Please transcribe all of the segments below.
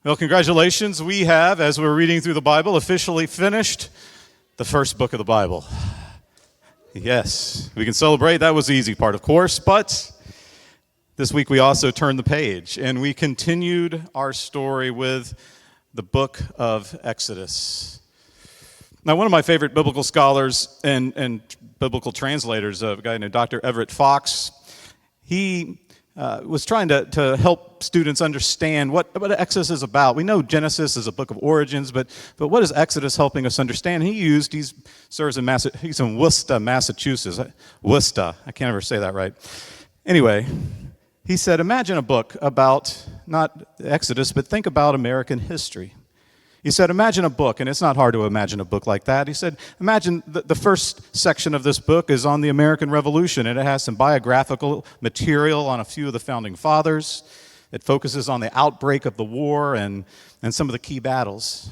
Well, congratulations. We have, as we're reading through the Bible, officially finished the first book of the Bible. Yes, we can celebrate. That was the easy part, of course, but this week we also turned the page and we continued our story with the book of Exodus. Now, one of my favorite biblical scholars and biblical translators, a guy named Dr. Everett Fox, he was trying to help students understand what Exodus is about. We know Genesis is a book of origins, but what is Exodus helping us understand? He's in Worcester, Massachusetts. Worcester, I can't ever say that right. Anyway, he said, imagine a book about, not Exodus, but think about American history. He said, imagine a book, and it's not hard to imagine a book like that. He said, imagine the first section of this book is on the American Revolution, and it has some biographical material on a few of the founding fathers. It focuses on the outbreak of the war and some of the key battles.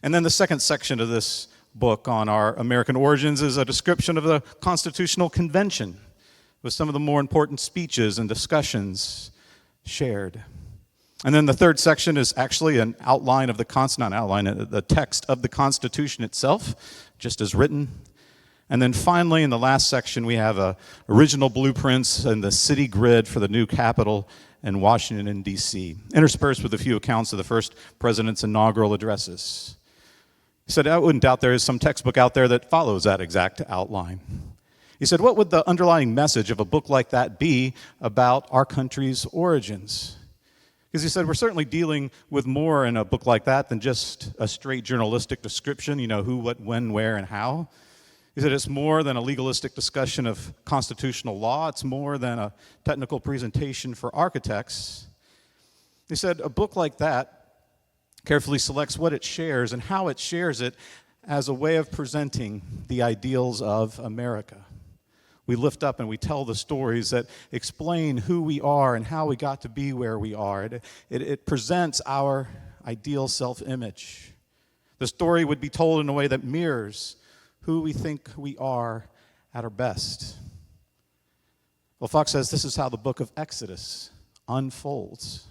And then the second section of this book on our American origins is a description of the Constitutional Convention with some of the more important speeches and discussions shared. And then the third section is actually an outline of the text of the Constitution itself, just as written. And then finally, in the last section, we have original blueprints and the city grid for the new Capitol in Washington, D.C., interspersed with a few accounts of the first president's inaugural addresses. He said, I wouldn't doubt there is some textbook out there that follows that exact outline. He said, what would the underlying message of a book like that be about our country's origins? Because he said, we're certainly dealing with more in a book like that than just a straight journalistic description, who, what, when, where, and how. He said, it's more than a legalistic discussion of constitutional law. It's more than a technical presentation for architects. He said, a book like that carefully selects what it shares and how it shares it as a way of presenting the ideals of America. We lift up and we tell the stories that explain who we are and how we got to be where we are. It presents our ideal self-image. The story would be told in a way that mirrors who we think we are at our best. Well, Fox says this is how the book of Exodus unfolds.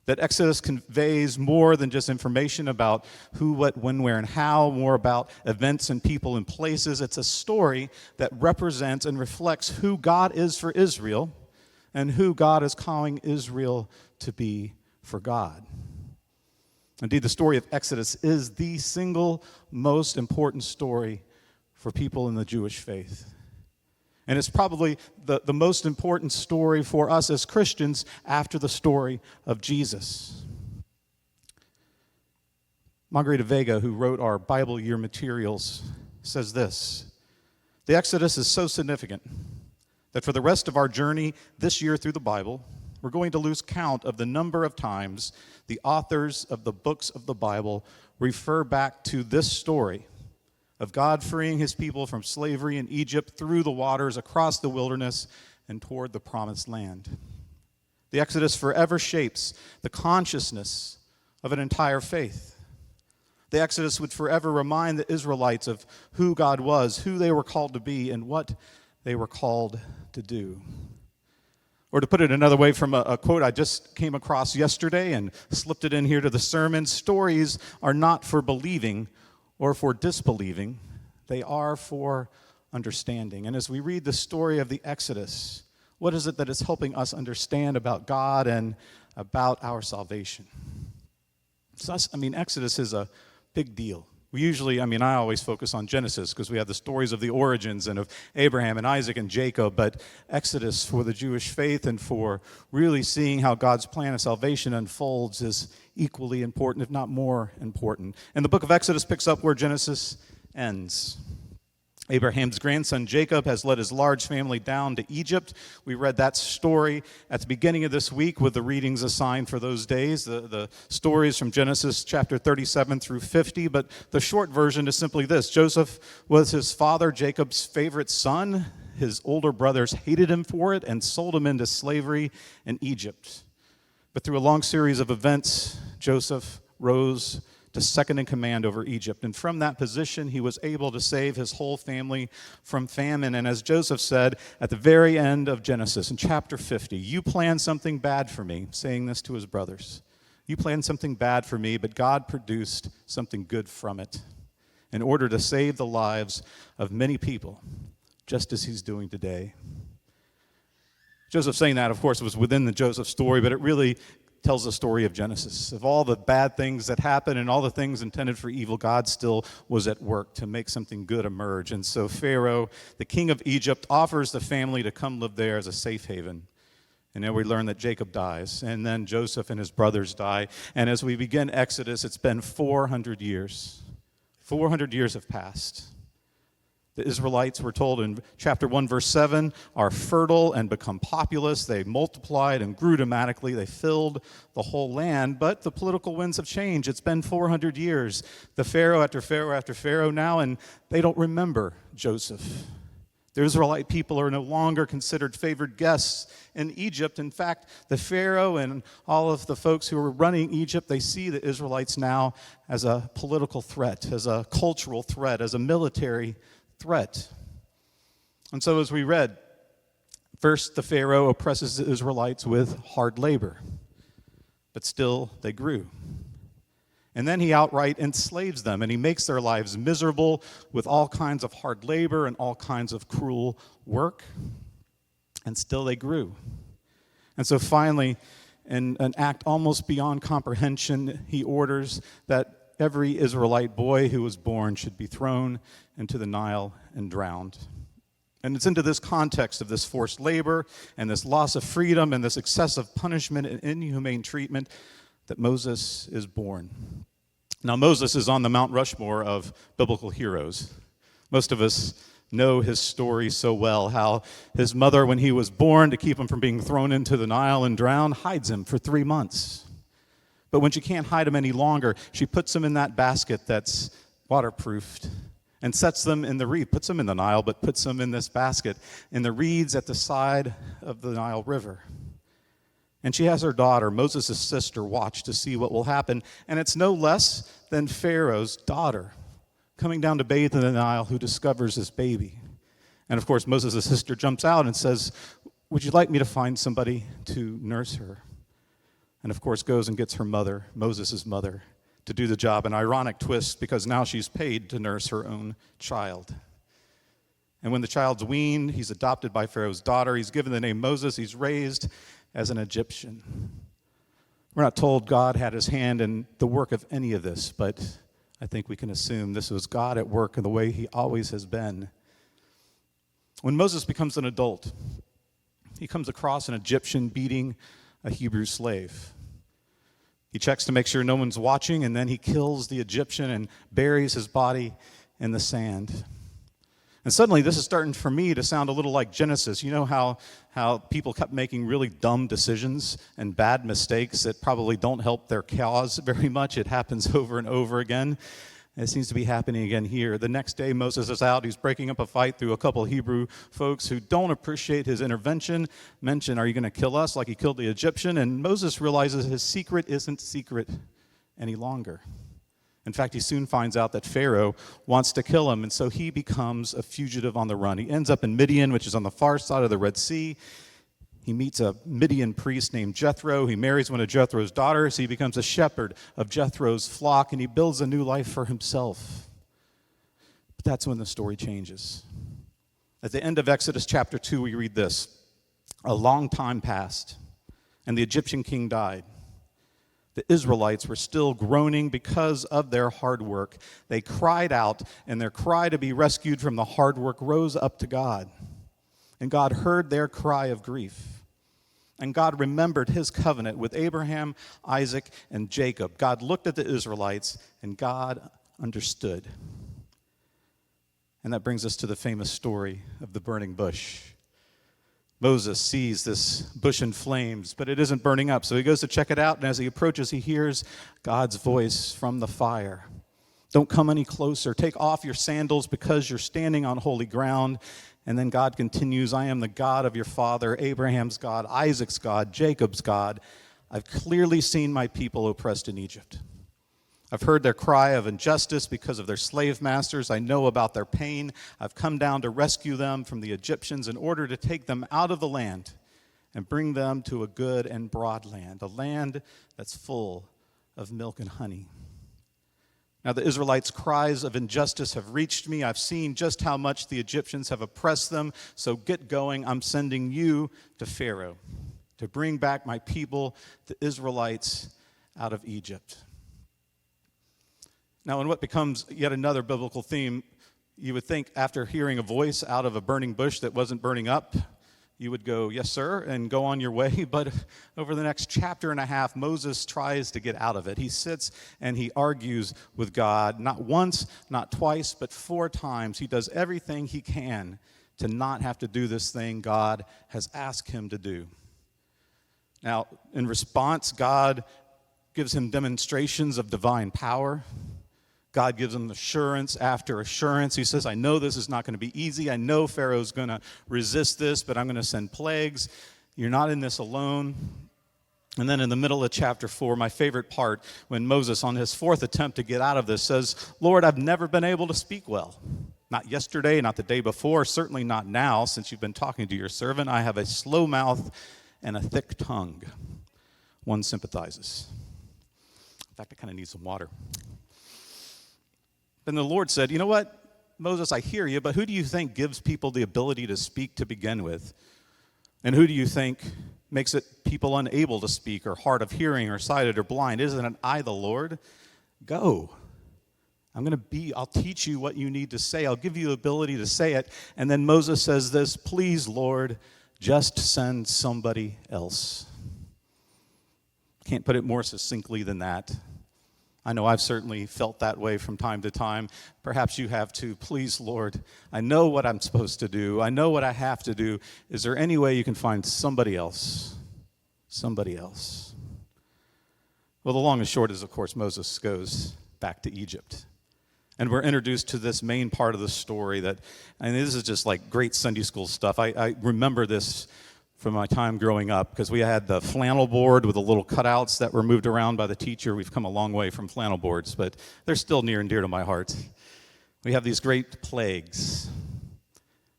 That Exodus conveys more than just information about who, what, when, where, and how, more about events and people and places. It's a story that represents and reflects who God is for Israel and who God is calling Israel to be for God. Indeed, the story of Exodus is the single most important story for people in the Jewish faith. And it's probably the most important story for us as Christians after the story of Jesus. Margarita Vega, who wrote our Bible year materials, says this: the Exodus is so significant that for the rest of our journey this year through the Bible, we're going to lose count of the number of times the authors of the books of the Bible refer back to this story of God freeing his people from slavery in Egypt through the waters, across the wilderness, and toward the promised land. The Exodus forever shapes the consciousness of an entire faith. The Exodus would forever remind the Israelites of who God was, who they were called to be, and what they were called to do. Or to put it another way, from a quote I just came across yesterday and slipped it in here to the sermon, stories are not for believing or for disbelieving, they are for understanding. And as we read the story of the Exodus, what is it that is helping us understand about God and about our salvation? Exodus is a big deal. I always focus on Genesis because we have the stories of the origins and of Abraham and Isaac and Jacob, but Exodus for the Jewish faith and for really seeing how God's plan of salvation unfolds is equally important, if not more important. And the book of Exodus picks up where Genesis ends. Abraham's grandson Jacob has led his large family down to Egypt. We read that story at the beginning of this week with the readings assigned for those days, the stories from Genesis chapter 37 through 50. But the short version is simply this: Joseph was his father Jacob's favorite son. His older brothers hated him for it and sold him into slavery in Egypt. But through a long series of events, Joseph rose to second in command over Egypt. And from that position, he was able to save his whole family from famine. And as Joseph said at the very end of Genesis, in chapter 50, you planned something bad for me, saying this to his brothers. You planned something bad for me, but God produced something good from it in order to save the lives of many people, just as he's doing today. Joseph saying that, of course, was within the Joseph story, but it really tells the story of Genesis. Of all the bad things that happened and all the things intended for evil, God still was at work to make something good emerge. And so Pharaoh, the king of Egypt, offers the family to come live there as a safe haven. And then we learn that Jacob dies, and then Joseph and his brothers die. And as we begin Exodus, it's been 400 years. 400 years have passed. The Israelites, we're told in chapter 1, verse 7, are fertile and become populous. They multiplied and grew dramatically. They filled the whole land, but the political winds have changed. It's been 400 years. The Pharaoh after Pharaoh after Pharaoh now, and they don't remember Joseph. The Israelite people are no longer considered favored guests in Egypt. In fact, the Pharaoh and all of the folks who are running Egypt, they see the Israelites now as a political threat, as a cultural threat, as a military threat. And so as we read, first the Pharaoh oppresses the Israelites with hard labor, but still they grew. And then he outright enslaves them, and he makes their lives miserable with all kinds of hard labor and all kinds of cruel work, and still they grew. And so finally, in an act almost beyond comprehension, he orders that every Israelite boy who was born should be thrown into the Nile and drowned. And it's into this context of this forced labor and this loss of freedom and this excessive punishment and inhumane treatment that Moses is born. Now, Moses is on the Mount Rushmore of biblical heroes. Most of us know his story so well, how his mother, when he was born, to keep him from being thrown into the Nile and drowned, hides him for 3 months. But when she can't hide him any longer, she puts him in that basket that's waterproofed and sets them in the reed, puts them in the Nile, but puts them in this basket in the reeds at the side of the Nile River. And she has her daughter, Moses' sister, watch to see what will happen. And it's no less than Pharaoh's daughter coming down to bathe in the Nile who discovers this baby. And of course, Moses' sister jumps out and says, "Would you like me to find somebody to nurse her?" And of course goes and gets her mother, Moses' mother, to do the job. An ironic twist, because now she's paid to nurse her own child. And when the child's weaned, he's adopted by Pharaoh's daughter. He's given the name Moses. He's raised as an Egyptian. We're not told God had his hand in the work of any of this, but I think we can assume this was God at work in the way he always has been. When Moses becomes an adult, he comes across an Egyptian beating a Hebrew slave. He checks to make sure no one's watching, and then he kills the Egyptian and buries his body in the sand. And suddenly, this is starting for me to sound a little like Genesis. You know how people kept making really dumb decisions and bad mistakes that probably don't help their cause very much. It happens over and over again. And it seems to be happening again here. The next day, Moses is out. He's breaking up a fight through a couple of Hebrew folks who don't appreciate his intervention. Mention, "Are you going to kill us like he killed the Egyptian?" And Moses realizes his secret isn't secret any longer. In fact, he soon finds out that Pharaoh wants to kill him, and so he becomes a fugitive on the run. He ends up in Midian, which is on the far side of the Red Sea. He meets a Midian priest named Jethro. He marries one of Jethro's daughters. He becomes a shepherd of Jethro's flock, and he builds a new life for himself. But that's when the story changes. At the end of Exodus chapter 2, we read this: "A long time passed, and the Egyptian king died. The Israelites were still groaning because of their hard work. They cried out, and their cry to be rescued from the hard work rose up to God. And God heard their cry of grief. And God remembered his covenant with Abraham, Isaac, and Jacob. God looked at the Israelites, and God understood." And that brings us to the famous story of the burning bush. Moses sees this bush in flames, but it isn't burning up. So he goes to check it out, and as he approaches, he hears God's voice from the fire. "Don't come any closer. Take off your sandals because you're standing on holy ground." And then God continues, "I am the God of your father, Abraham's God, Isaac's God, Jacob's God. I've clearly seen my people oppressed in Egypt. I've heard their cry of injustice because of their slave masters. I know about their pain. I've come down to rescue them from the Egyptians in order to take them out of the land and bring them to a good and broad land, a land that's full of milk and honey. Now the Israelites' cries of injustice have reached me. I've seen just how much the Egyptians have oppressed them. So get going. I'm sending you to Pharaoh to bring back my people, the Israelites, out of Egypt. Now, in what becomes yet another biblical theme, you would think after hearing a voice out of a burning bush that wasn't burning up, you would go, yes, sir, and go on your way. But over the next chapter and a half, Moses tries to get out of it. He sits and he argues with God, not once, not twice, but 4 times. He does everything he can to not have to do this thing God has asked him to do. Now, in response, God gives him demonstrations of divine power. God gives him assurance after assurance. He says, I know this is not going to be easy. I know Pharaoh's going to resist this, but I'm going to send plagues. You're not in this alone. And then in the middle of chapter 4, my favorite part, when Moses, on his 4th attempt to get out of this, says, Lord, I've never been able to speak well. Not yesterday, not the day before, certainly not now, since you've been talking to your servant. I have a slow mouth and a thick tongue. One sympathizes. In fact, I kind of need some water. Then the Lord said, you know what, Moses, I hear you, but who do you think gives people the ability to speak to begin with? And who do you think makes it people unable to speak or hard of hearing or sighted or blind? Isn't it I, the Lord? Go. I'll teach you what you need to say. I'll give you the ability to say it. And then Moses says this, please, Lord, just send somebody else. Can't put it more succinctly than that. I know I've certainly felt that way from time to time. Perhaps you have too. Please, Lord, I know what I'm supposed to do. I know what I have to do. Is there any way you can find somebody else? Somebody else. Well, the long and short is, of course, Moses goes back to Egypt. And we're introduced to this main part of the story this is just like great Sunday school stuff. I remember this from my time growing up, because we had the flannel board with the little cutouts that were moved around by the teacher. We've come a long way from flannel boards, but they're still near and dear to my heart. We have these great plagues.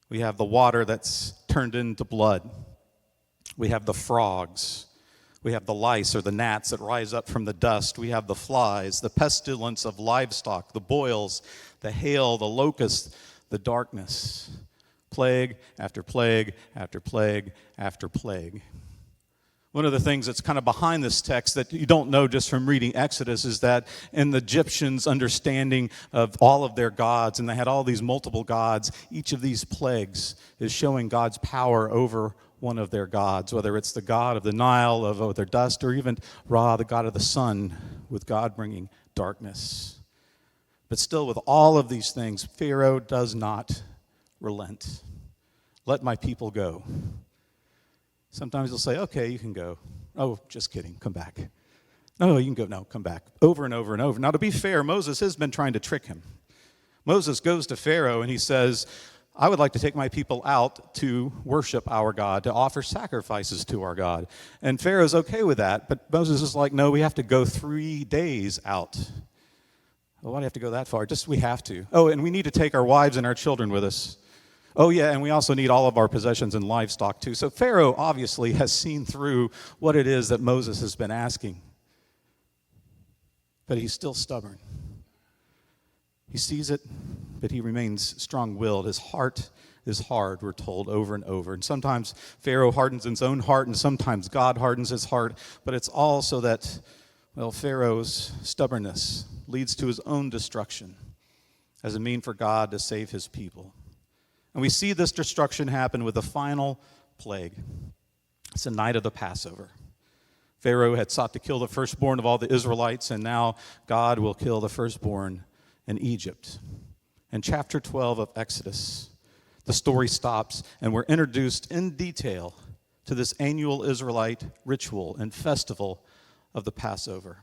We have the water that's turned into blood. We have the frogs. We have the lice or the gnats that rise up from the dust. We have the flies, the pestilence of livestock, the boils, the hail, the locusts, the darkness. Plague after plague after plague after plague. One of the things that's kind of behind this text that you don't know just from reading Exodus is that in the Egyptians' understanding of all of their gods, and they had all these multiple gods, each of these plagues is showing God's power over one of their gods, whether it's the god of the Nile, of their dust, or even Ra, the god of the sun, with God bringing darkness. But still, with all of these things, Pharaoh does not relent. Let my people go. Sometimes he'll say, okay, you can go. Oh, just kidding, come back. No, you can go, no, come back. Over and over and over. Now, to be fair, Moses has been trying to trick him. Moses goes to Pharaoh and he says, I would like to take my people out to worship our God, to offer sacrifices to our God. And Pharaoh's okay with that, but Moses is like, no, we have to go 3 days out. Well, why do you have to go that far? Just we have to. Oh, and we need to take our wives and our children with us. Oh, yeah, and we also need all of our possessions and livestock, too. So Pharaoh obviously has seen through what it is that Moses has been asking. But he's still stubborn. He sees it, but he remains strong-willed. His heart is hard, we're told over and over. And sometimes Pharaoh hardens his own heart, and sometimes God hardens his heart. But it's all so that, Pharaoh's stubbornness leads to his own destruction as a mean for God to save his people. And we see this destruction happen with the final plague. It's the night of the Passover. Pharaoh had sought to kill the firstborn of all the Israelites, and now God will kill the firstborn in Egypt. In chapter 12 of Exodus, the story stops, and we're introduced in detail to this annual Israelite ritual and festival of the Passover.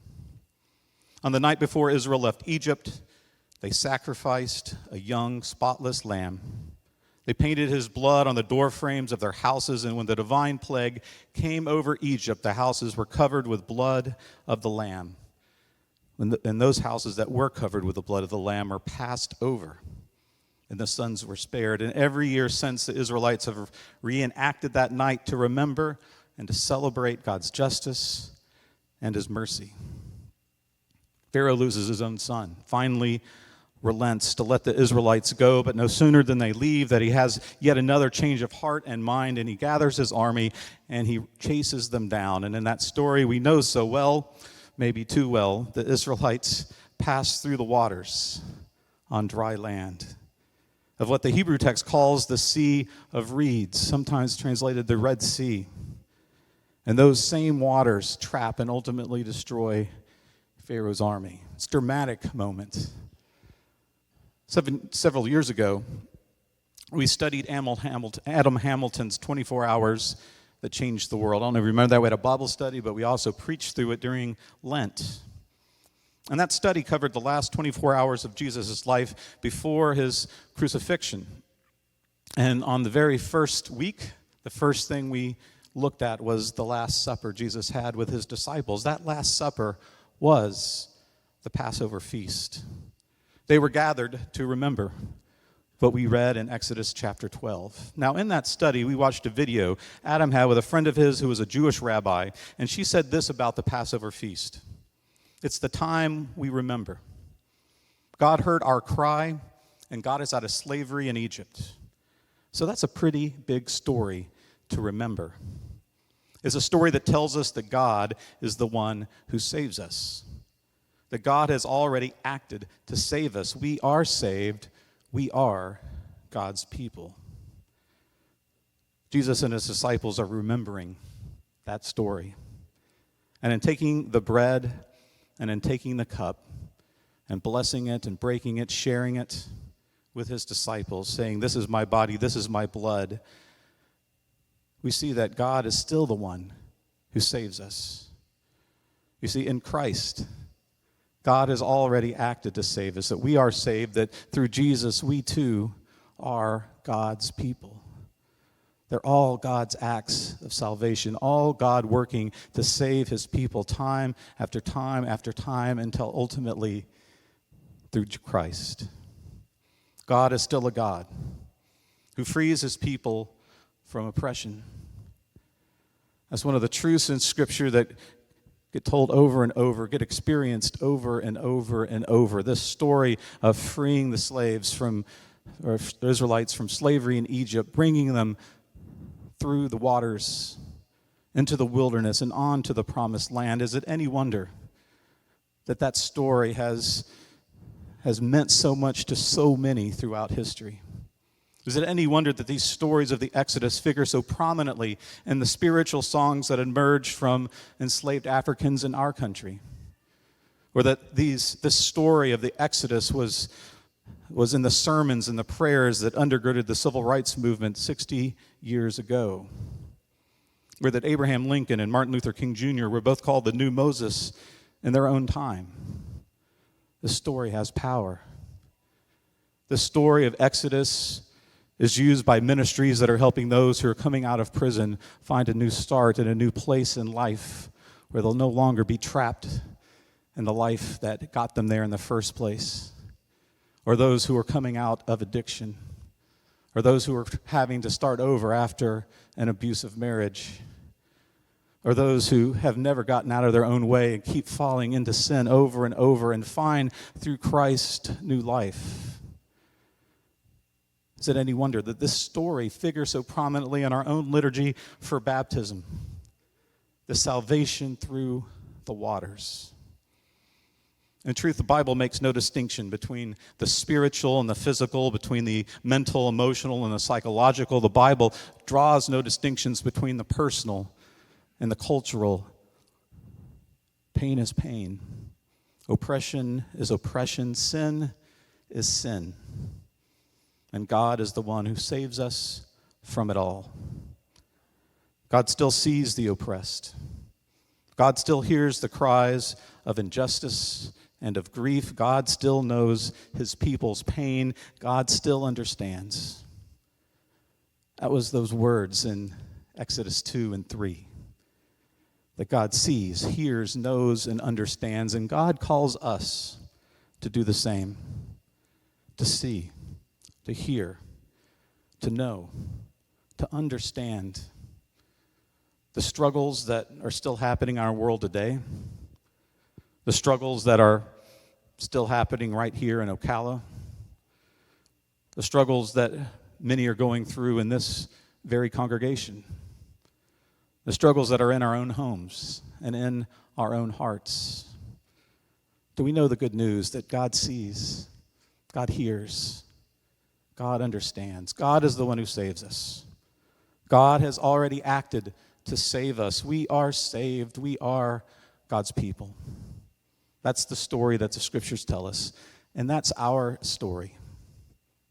On the night before Israel left Egypt, they sacrificed a young, spotless lamb. They painted his blood on the door frames of their houses, and when the divine plague came over Egypt, the houses were covered with blood of the lamb. And those houses that were covered with the blood of the lamb are passed over, and the sons were spared. And every year since, the Israelites have reenacted that night to remember and to celebrate God's justice and his mercy. Pharaoh loses his own son, finally relents to let the Israelites go, but no sooner than they leave that he has yet another change of heart and mind, and he gathers his army and he chases them down. And in that story we know so well, maybe too well, the Israelites pass through the waters on dry land of what the Hebrew text calls the Sea of Reeds, sometimes translated the Red Sea. And those same waters trap and ultimately destroy Pharaoh's army. It's a dramatic moment. Several years ago, we studied Adam Hamilton's 24 Hours That Changed the World. I don't know if you remember that. We had a Bible study, but we also preached through it during Lent. And that study covered the last 24 hours of Jesus' life before his crucifixion. And on the very first week, the first thing we looked at was the Last Supper Jesus had with his disciples. That Last Supper was the Passover feast. They were gathered to remember what we read in Exodus chapter 12. Now, in that study, we watched a video Adam had with a friend of his who was a Jewish rabbi, and she said this about the Passover feast. It's the time we remember. God heard our cry and got us out of slavery in Egypt. So that's a pretty big story to remember. It's a story that tells us that God is the one who saves us. That God has already acted to save us. We are saved. We are God's people. Jesus and his disciples are remembering that story. And in taking the bread and in taking the cup and blessing it and breaking it, sharing it with his disciples, saying, "This is my body, this is my blood," we see that God is still the one who saves us. You see, in Christ, God has already acted to save us, that we are saved, that through Jesus we too are God's people. They're all God's acts of salvation, all God working to save his people time after time after time until ultimately through Christ. God is still a God who frees his people from oppression. That's one of the truths in Scripture that get told over and over, get experienced over and over and over. This story of freeing the slaves or the Israelites from slavery in Egypt, bringing them through the waters into the wilderness and on to the promised land. Is it any wonder that that story has meant so much to so many throughout history? Is it any wonder that these stories of the Exodus figure so prominently in the spiritual songs that emerged from enslaved Africans in our country? Or that this story of the Exodus was in the sermons and the prayers that undergirded the civil rights movement 60 years ago? Or that Abraham Lincoln and Martin Luther King Jr. were both called the new Moses in their own time? This story has power. The story of Exodus is used by ministries that are helping those who are coming out of prison find a new start and a new place in life where they'll no longer be trapped in the life that got them there in the first place. Or those who are coming out of addiction. Or those who are having to start over after an abusive marriage. Or those who have never gotten out of their own way and keep falling into sin over and over and find through Christ new life. Is it any wonder that this story figures so prominently in our own liturgy for baptism? The salvation through the waters. In truth, the Bible makes no distinction between the spiritual and the physical, between the mental, emotional, and the psychological. The Bible draws no distinctions between the personal and the cultural. Pain is pain. Oppression is oppression. Sin is sin. And God is the one who saves us from it all. God still sees the oppressed. God still hears the cries of injustice and of grief. God still knows his people's pain. God still understands. That was those words in Exodus 2 and 3. That God sees, hears, knows, and understands. And God calls us to do the same. To see, to hear, to know, to understand the struggles that are still happening in our world today, the struggles that are still happening right here in Ocala, the struggles that many are going through in this very congregation, the struggles that are in our own homes and in our own hearts. Do we know the good news that God sees, God hears, God understands? God is the one who saves us. God has already acted to save us. We are saved. We are God's people. That's the story that the scriptures tell us. And that's our story.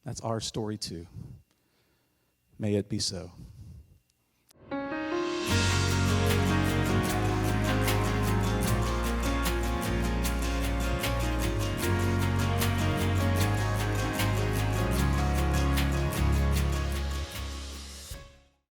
That's our story too. May it be so.